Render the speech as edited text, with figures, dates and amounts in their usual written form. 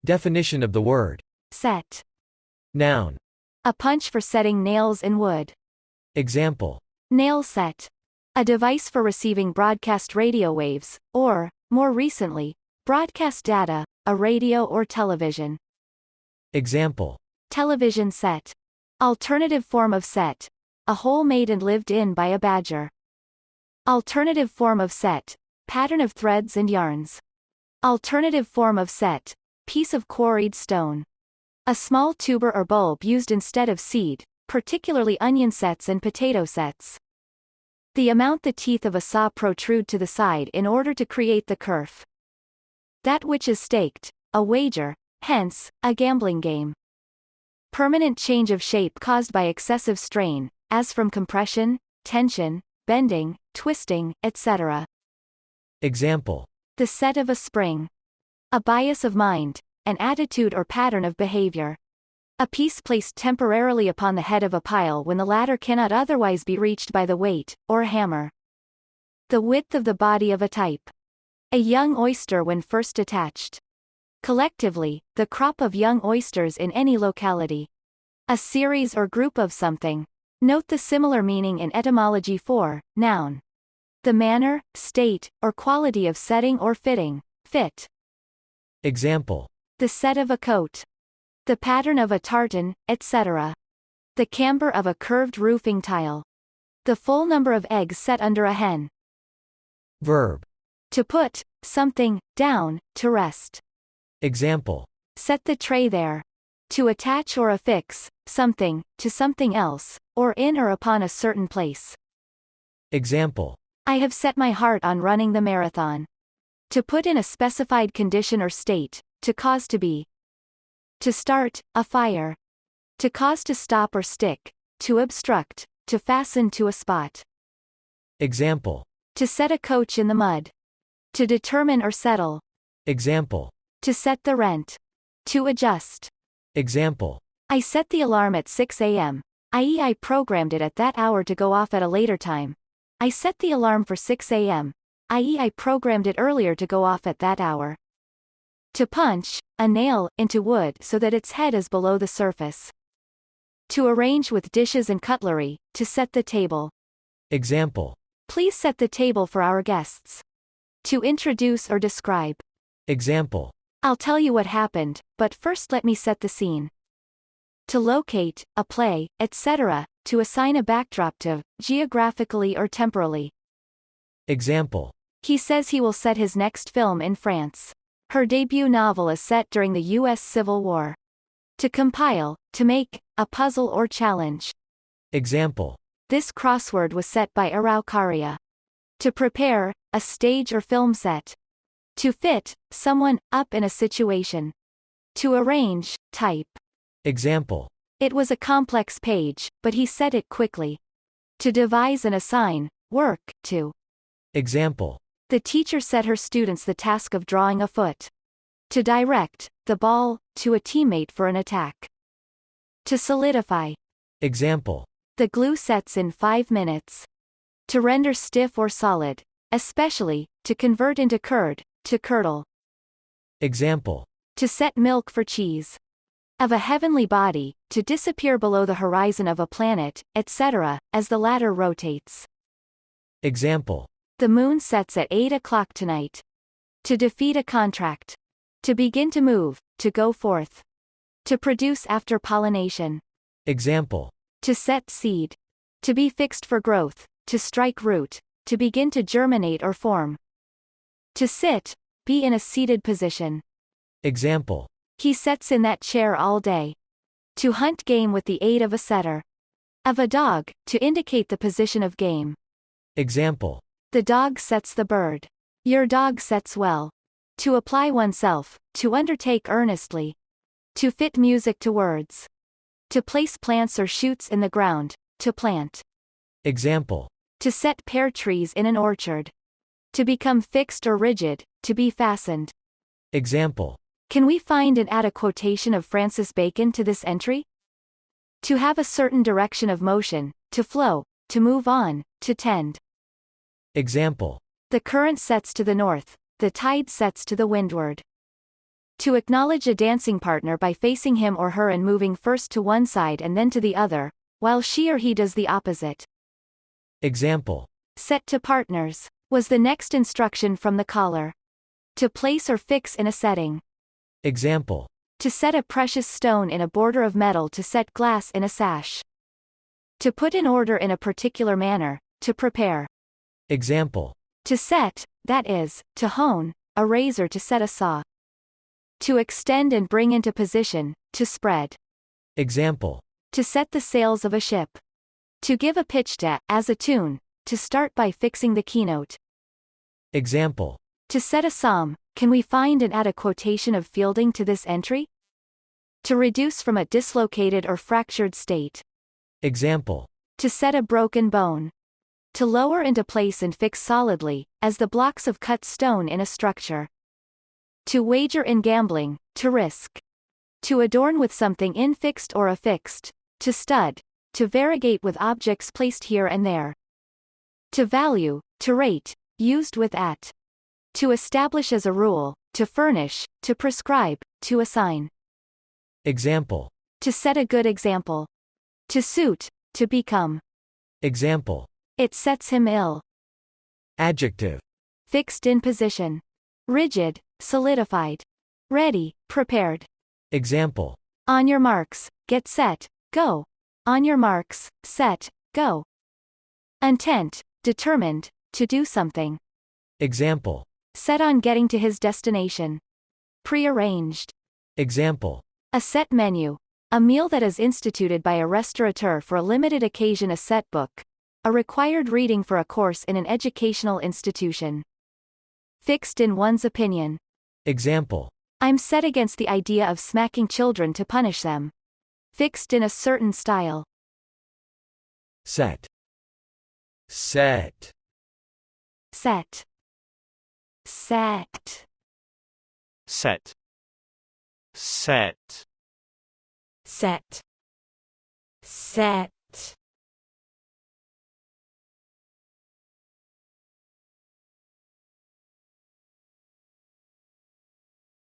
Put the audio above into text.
Definition of the word. Set. Noun. A punch for setting nails in wood. Example. Nail set. A device for receiving broadcast radio waves, or, more recently, broadcast data, a radio or television. Example. Television set. Alternative form of set. A hole made and lived in by a badger. Alternative form of set. Pattern of threads and yarns. Alternative form of set. Piece of quarried stone. A small tuber or bulb used instead of seed, particularly onion sets and potato sets. The amount the teeth of a saw protrude to the side in order to create the kerf. That which is staked, a wager, hence, a gambling game. Permanent change of shape caused by excessive strain, as from compression, tension, bending, twisting, etc. Example. The set of a spring. A bias of mind, an attitude or pattern of behavior. A piece placed temporarily upon the head of a pile when the latter cannot otherwise be reached by the weight, or hammer. The width of the body of a type. A young oyster when first attached. Collectively, the crop of young oysters in any locality. A series or group of something. Note the similar meaning in etymology for noun. The manner, state, or quality of setting or fitting, fit. Example. The set of a coat. The pattern of a tartan, etc. The camber of a curved roofing tile. The full number of eggs set under a hen. Verb. To put something down, to rest. Example. Set the tray there. To attach or affix something to something else, or in or upon a certain place. Example. I have set my heart on running the marathon. To put in a specified condition or state, to cause to be. To start a fire. To cause to stop or stick, to obstruct, to fasten to a spot. Example. To set a coach in the mud. To determine or settle. Example. To set the rent. To adjust. Example. I set the alarm at 6 a.m., i.e. I programmed it at that hour to go off at a later time. I set the alarm for 6 a.m., i.e. I programmed it earlier to go off at that hour. To punch a nail into wood so that its head is below the surface. To arrange with dishes and cutlery, to set the table. Example. Please set the table for our guests. To introduce or describe. Example. I'll tell you what happened, but first let me set the scene. To locate a play, etc., to assign a backdrop to, geographically or temporally. Example. He says he will set his next film in France. Her debut novel is set during the U.S. Civil War. To compile, to make, a puzzle or challenge. Example. This crossword was set by Araucaria. To prepare, a stage or film set. To fit, someone, up in a situation. To arrange, type. Example. It was a complex page, but he set it quickly. To devise and assign, work, to. Example. The teacher set her students the task of drawing a foot. To direct, the ball, to a teammate for an attack. To solidify. Example. The glue sets in 5 minutes. To render stiff or solid, especially, to convert into curd, to curdle. Example. To set milk for cheese. Of a heavenly body, to disappear below the horizon of a planet, etc., as the latter rotates. Example. The moon sets at 8 o'clock tonight. To defeat a contract. To begin to move, to go forth. To produce after pollination. Example. To set seed. To be fixed for growth, to strike root, to begin to germinate or form. To sit, be in a seated position. Example. He sits in that chair all day. To hunt game with the aid of a setter. Of a dog, to indicate the position of game. Example. The dog sets the bird. Your dog sets well. To apply oneself, to undertake earnestly. To fit music to words. To place plants or shoots in the ground, to plant. Example. To set pear trees in an orchard. To become fixed or rigid, to be fastened. Example. Can we find and add a quotation of Francis Bacon to this entry? To have a certain direction of motion, to flow, to move on, to tend. Example. The current sets to the north, the tide sets to the windward. To acknowledge a dancing partner by facing him or her and moving first to one side and then to the other, while she or he does the opposite. Example. Set to partners was the next instruction from the caller. To place or fix in a setting. Example. To set a precious stone in a border of metal, to set glass in a sash. To put in order in a particular manner, to prepare. Example. To set, that is, to hone, a razor to set a saw. To extend and bring into position, to spread. Example. To set the sails of a ship. To give a pitch to, as a tune, to start by fixing the keynote. Example. To set a psalm, can we find and add a quotation of Fielding to this entry? To reduce from a dislocated or fractured state. Example. To set a broken bone. To lower into place and fix solidly, as the blocks of cut stone in a structure. To wager in gambling, to risk. To adorn with something infixed or affixed. To stud. To variegate with objects placed here and there. To value, to rate, used with at. To establish as a rule, to furnish, to prescribe, to assign. Example. To set a good example. To suit, to become. Example. It sets him ill. Adjective. Fixed in position. Rigid, solidified. Ready, prepared. Example. On your marks, get set, go. On your marks, set, go. Intent, determined, to do something. Example. Set on getting to his destination. Prearranged. Example. A set menu. A meal that is instituted by a restaurateur for a limited occasion. A set book. A required reading for a course in an educational institution. Fixed in one's opinion. Example. I'm set against the idea of smacking children to punish them. Fixed in a certain style. Set. Set. Set. Set. Set. Set. Set. Set.